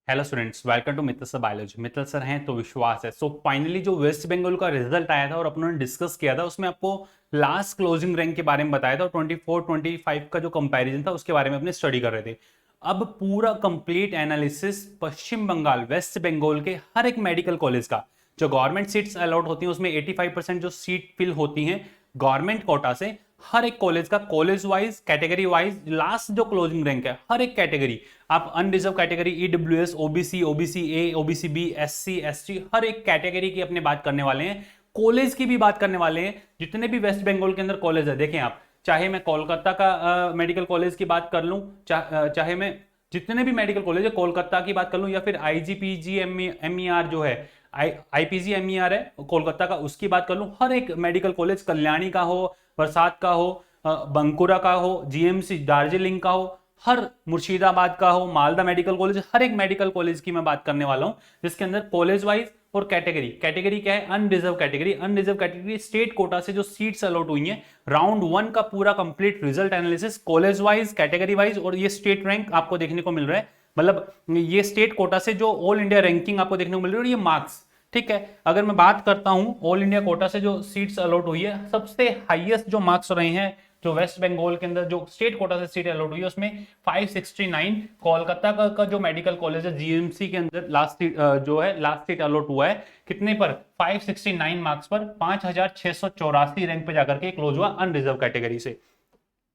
Hello students, welcome to Mittal sir biology. Mittal sir हैं तो विश्वास है। सो फाइनली जो वेस्ट बंगाल का रिजल्ट आया था और अपनों ने डिस्कस किया था, उसमें आपको लास्ट क्लोजिंग रैंक के बारे में बताया था और 24-25 का जो कंपैरिजन था उसके बारे में अपने स्टडी कर रहे थे। अब पूरा कंप्लीट एनालिसिस पश्चिम बंगाल वेस्ट बंगाल के हर एक मेडिकल कॉलेज का जो गवर्नमेंट सीट्स अलॉट होती हैं उसमें 85% जो सीट फिल होती हैं गवर्नमेंट कोटा से, हर एक कॉलेज का college wise category wise last जो क्लोजिंग रैंक है हर एक कैटेगरी, आप unreserve category EWS OBC OBC A OBC B SC ST हर एक कैटेगरी की अपने बात करने वाले हैं। कॉलेज की भी बात करने वाले हैं। जितने भी वेस्ट बंगाल के अंदर कॉलेज है देखें आप, चाहे मैं कोलकाता का मेडिकल कॉलेज की बात कर लूं, चाहे मैं जितने भी मेडिकल कॉलेज है कोलकाता की बात कर लूं, या फिर आईजीपीजी एमईआर जो है आईपीजी एमईआर है कोलकाता का उसकी बात कर लूं, हर एक मेडिकल कॉलेज कल्याणी का हो, बरसात का हो, बंकुरा का हो, जीएमसी दार्जिलिंग का हो, हर मुर्शिदाबाद का हो, मालदा मेडिकल कॉलेज, हर एक मेडिकल कॉलेज की मैं बात करने वाला हूं जिसके अंदर कॉलेज वाइज और कैटेगरी क्या है, अनरिजर्व कैटेगरी स्टेट कोटा से जो सीट्स अलॉट हुई हैं, राउंड 1 का पूरा complete result analysis college wise category wise और ये स्टेट रैंक आपको देखने को मिल रहा है। मतलब ये स्टेट कोटा से जो ऑल इंडिया रैंकिंग आपको देखने को मिल रही है और ये मार्क्स, ठीक है। अगर मैं बात करता हूं ऑल इंडिया कोटा से जो सीट्स अलॉट हुई है, सबसे हाईएस्ट जो मार्क्स रहे हैं जो वेस्ट बंगाल के अंदर जो स्टेट कोटा से सीट अलॉट हुई है उसमें 569। कोलकाता का जो मेडिकल कॉलेज है जीएमसी के अंदर लास्ट जो है लास्ट सीट अलॉट हुआ है कितने पर, 569 मार्क्स पर 5684 रैंक पे जाकर के क्लोज हुआ अनरिजर्व कैटेगरी से।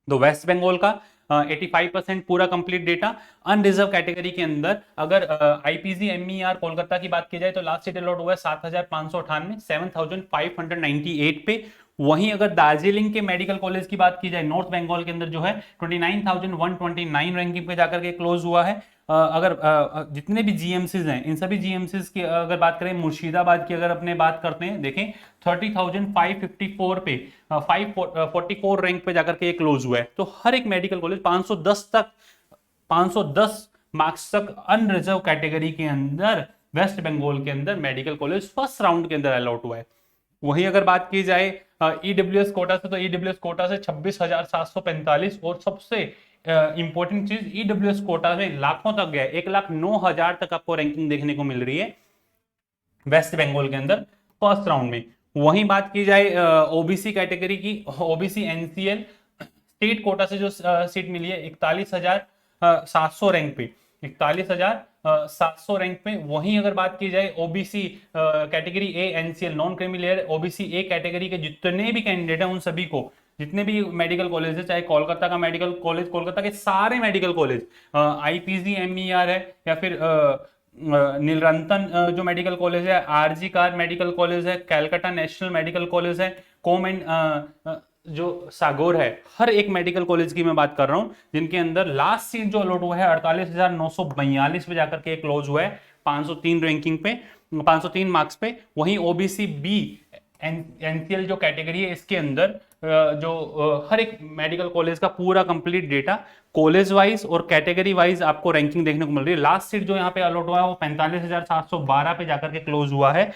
तो वेस्ट बंगाल का 85% पूरा कंप्लीट डेटा। अनरिजर्व कैटेगरी के अंदर अगर आईपीजी एमईआर कोलकाता की बात की जाए तो लास्ट सीट अलॉट हुआ है 7598 7598 पे। वहीं अगर दार्जिलिंग के मेडिकल कॉलेज की बात की जाए नॉर्थ बंगाल के अंदर जो है 29129 रैंकिंग पे जाकर के क्लोज हुआ है। अगर जितने भी जीएमसीज हैं इन सभी जीएमसीज की अगर बात करें, मुर्शिदाबाद की अगर अपने बात करते हैं देखें 30,554 पे 544 रैंक पे जाकर के क्लोज हुआ है। तो हर एक मेडिकल कॉलेज 510 मार्क्स तक अनरिजर्व कैटेगरी के अंदर वेस्ट बंगाल के अंदर मेडिकल कॉलेज फर्स्ट राउंड के अंदर अलॉट हुआ है। वहीं अगर बात की जाए ईडब्ल्यूएस कोटा से तो ईडब्ल्यूएस कोटा से 26,745 और सबसे इंपॉर्टेंट चीज ईडब्ल्यूएस कोटा में लाखों तक गया, 1,09,000 तक आपको रैंकिंग देखने को मिल रही है वेस्ट बंगाल के अंदर फर्स्ट राउंड में। वहीं बात की जाए ओबीसी कैटेगरी की, ओबीसी एनसीएल स्टेट कोटा से जो सीट मिली है 41,700 रैंक पे, 41,700 रैंक पे। वहीं अगर बात की जाए OBC category A NCL non creamy layer OBC A category के जितने भी कैंडिडेट हैं उन सभी को, जितने भी मेडिकल कॉलेज है, चाहे कोलकाता का मेडिकल कॉलेज, कोलकाता के सारे मेडिकल कॉलेज, आईपीजी एमईआर है या फिर नीलरतन जो मेडिकल कॉलेज है, आरजी कार मेडिकल कॉलेज है, कैलकाटा नेशनल मेडिकल कॉलेज है, कोमेन जो सागौर है, हर एक मेडिकल कॉलेज की मैं बात कर रहा हूं जिनके अंदर लास्ट सीट जो अलॉट हुआ है 48,942 पे जाकर के क्लोज हुआ है 503 रैंकिंग पे, 503 मार्क्स पे। वहीं ओबीसी बी एनसीएल जो कैटेगरी है इसके अंदर जो हर एक मेडिकल कॉलेज का पूरा कंप्लीट डेटा कॉलेज वाइज और कैटेगरी वाइज आपको रैंकिंग देखने को मिल रही है। लास्ट सीट जो यहाँ पे अलॉट हुआ है वो 45,712 पे जाकर के क्लोज हुआ है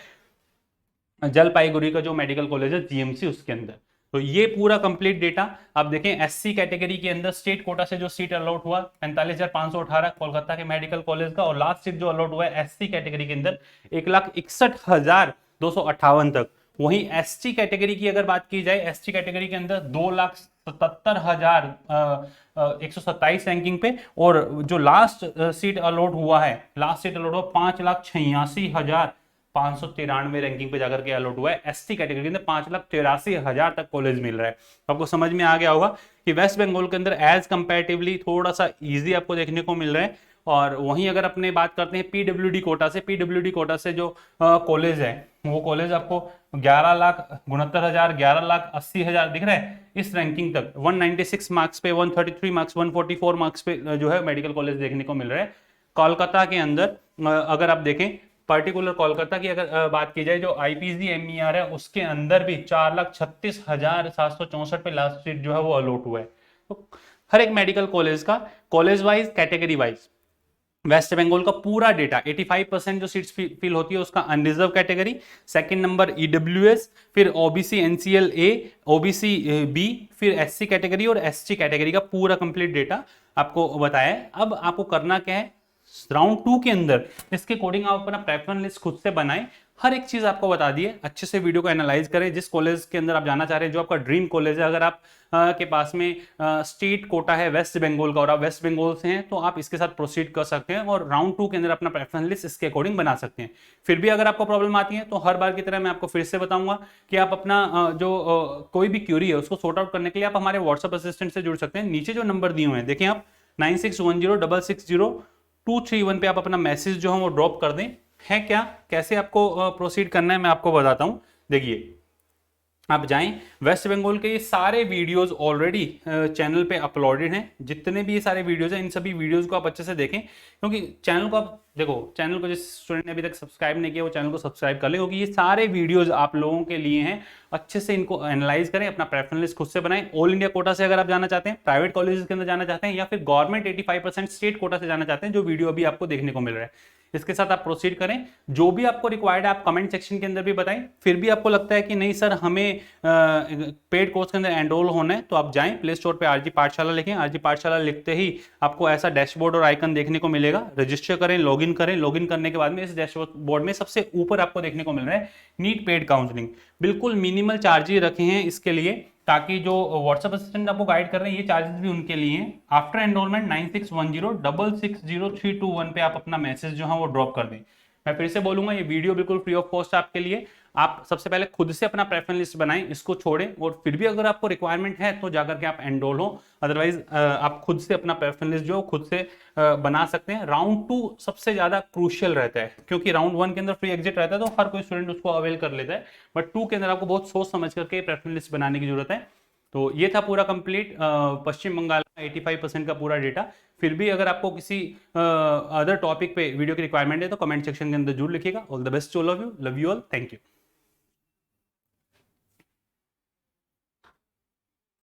जलपाईगुड़ी का जो मेडिकल कॉलेज है जीएमसी उसके अंदर। तो ये पूरा कंप्लीट डेटा आप देखें। एससी कैटेगरी के अंदर स्टेट कोटा से जो सीट अलॉट हुआ 45,518 कोलकाता के मेडिकल कॉलेज का, और लास्ट सीट जो अलॉट हुआ है एससी कैटेगरी के अंदर 1,61,258 तक। वहीं एसटी कैटेगरी की अगर बात की जाए, एसटी कैटेगरी के अंदर 2,77,127 रैंकिंग पे, और जो लास्ट सीट अलॉट हुआ है, लास्ट सीट अलॉट हुआ 5,86,593 रैंकिंग पे जाकर के अलॉट हुआ है एसटी कैटेगरी के अंदर। 5,83,000 तक कॉलेज मिल रहा है। आपको समझ में आ गया होगा कि वेस्ट बंगाल के अंदर एज कंपैरेटिवली थोड़ा सा इजी आपको देखने को मिल रहा है। और वहीं अगर अपने बात करते हैं पीडब्ल्यूडी कोटा से, पीडब्ल्यूडी कोटा से जो कॉलेज है वो कॉलेज आपको 11,69,000 11,80,000 दिख रहा है इस रैंकिंग तक। 196 मार्क्स पे, 133 मार्क्स, 144 मार्क्स पे जो है मेडिकल कॉलेज देखने को मिल रहा है। कोलकाता के अंदर अगर आप देखें पर्टिकुलर कोलकाता की अगर बात की जाए, जो आईपीजी एमईआर है उसके अंदर भी 4,36,764 पे लास्ट सीट जो है वो अलॉट हुआ है। तो हर एक मेडिकल कॉलेज का college wise category wise West Bengal का पूरा डेटा 85% जो सीट्स फिल होती है उसका unreserve category, second number EWS, फिर OBC NCL A, OBC B, फिर एससी कैटेगरी और एसटी कैटेगरी का पूरा कंप्लीट डेटा आपको बताया है। अब आपको करना क्या है, राउंड 2 के अंदर इसके अकॉर्डिंग आप अपना प्रेफरेंस लिस्ट खुद से बनाएं। हर एक चीज आपको बता दी है, अच्छे से वीडियो को एनालाइज करें। जिस कॉलेज के अंदर आप जाना चाह रहे हैं, जो आपका ड्रीम कॉलेज है, अगर आप के पास में स्टेट कोटा है वेस्ट बंगाल का और आप वेस्ट बंगाल से हैं, तो आप इसके साथ प्रोसीड कर सकते हैं और राउंड 2 के अंदर अपना प्रेफरेंस लिस्ट इसके अकॉर्डिंग बना सकते हैं। फिर भी अगर आपको प्रॉब्लम आती है तो हर बार की तरह मैं आपको फिर से बताऊंगा कि आप अपना कोई भी क्यूरी है उसको सॉर्ट आउट करने के लिए आप हमारे व्हाट्सएप असिस्टेंट से जुड़ सकते हैं। नीचे जो नंबर दिए हुए हैं देखिए आप 9610660231 पे आप अपना मैसेज जो है वो ड्रॉप कर दें। है क्या, कैसे आपको प्रोसीड करना है मैं आपको बताता हूं। देखिए आप जाएं, वेस्ट बंगाल के ये सारे वीडियोस ऑलरेडी चैनल पे अपलोडेड हैं। जितने भी ये सारे वीडियोस हैं इन सभी वीडियोस को आप अच्छे से देखें, क्योंकि चैनल को आप देखो, चैनल को जिस स्टूडेंट ने अभी तक सब्सक्राइब नहीं किया वो चैनल को सब्सक्राइब कर ले, क्योंकि ये सारे वीडियोस आप लोगों के लिए हैं। अच्छे से इनको एनालाइज करें, अपना प्रेफरेंस लिस्ट खुद से बनाएं। ऑल इंडिया कोटा से अगर आप जाना चाहते हैं, प्राइवेट कॉलेजेस के अंदर जाना चाहते हैं, या फिर गवर्नमेंट 85% स्टेट कोटा से जाना चाहते हैं, जो वीडियो अभी आपको देखने को मिल रहा है, इसके साथ आप प्रोसीड करें। जो भी आपको रिक्वायर्ड है आप कमेंट सेक्शन के अंदर भी बताएं। फिर भी आपको लगता है कि नहीं सर हमें पेड कोर्स के अंदर एनरोल होना है, तो आप जाएं प्ले स्टोर पे आरजी पाठशाला लिखें। आरजी पाठशाला लिखते ही आपको ऐसा डैशबोर्ड और आइकन देखने को मिलेगा। रजिस्टर करें, लॉगिन करें। लॉगिन करने के बाद में इस डैशबोर्ड में सबसे ऊपर आपको देखने को मिल रहा है नीट पेड काउंसलिंग। बिल्कुल मिनिमल चार्जेस रखे हैं इसके लिए, ताकि जो व्हाट्सएप असिस्टेंट आपको गाइड कर रहे हैं ये चार्जेस भी उनके लिए हैं। आफ्टर एनरोलमेंट 9610660321 पे आप अपना मैसेज जो है वो ड्रॉप कर दें। मैं फिर से बोलूंगा, ये वीडियो बिल्कुल फ्री ऑफ कॉस्ट आपके लिए। आप सबसे पहले खुद से अपना प्रेफरेंस लिस्ट बनाएं, इसको छोड़ें, और फिर भी अगर आपको रिक्वायरमेंट है तो जाकर के आप एनरोल हो। अदरवाइज आप खुद से अपना प्रेफरेंस लिस्ट जो खुद से बना सकते हैं। राउंड 2 सबसे ज्यादा क्रूशियल रहता है, क्योंकि राउंड 1 के अंदर फ्री एग्जिट रहता है तो हर कोई स्टूडेंट उसको अवेल कर लेता है, बट 2 के अंदर आपको बहुत सोच समझ करके प्रेफरेंस लिस्ट बनाने की जरूरत है। तो ये था पूरा कंप्लीट पश्चिम बंगाल का 85% का पूरा डेटा। फिर भी अगर आपको किसी अदर टॉपिक पे वीडियो की रिक्वायरमेंट है तो कमेंट सेक्शन के अंदर जरूर लिखिएगा। All the best to all of you, love you all, thank you.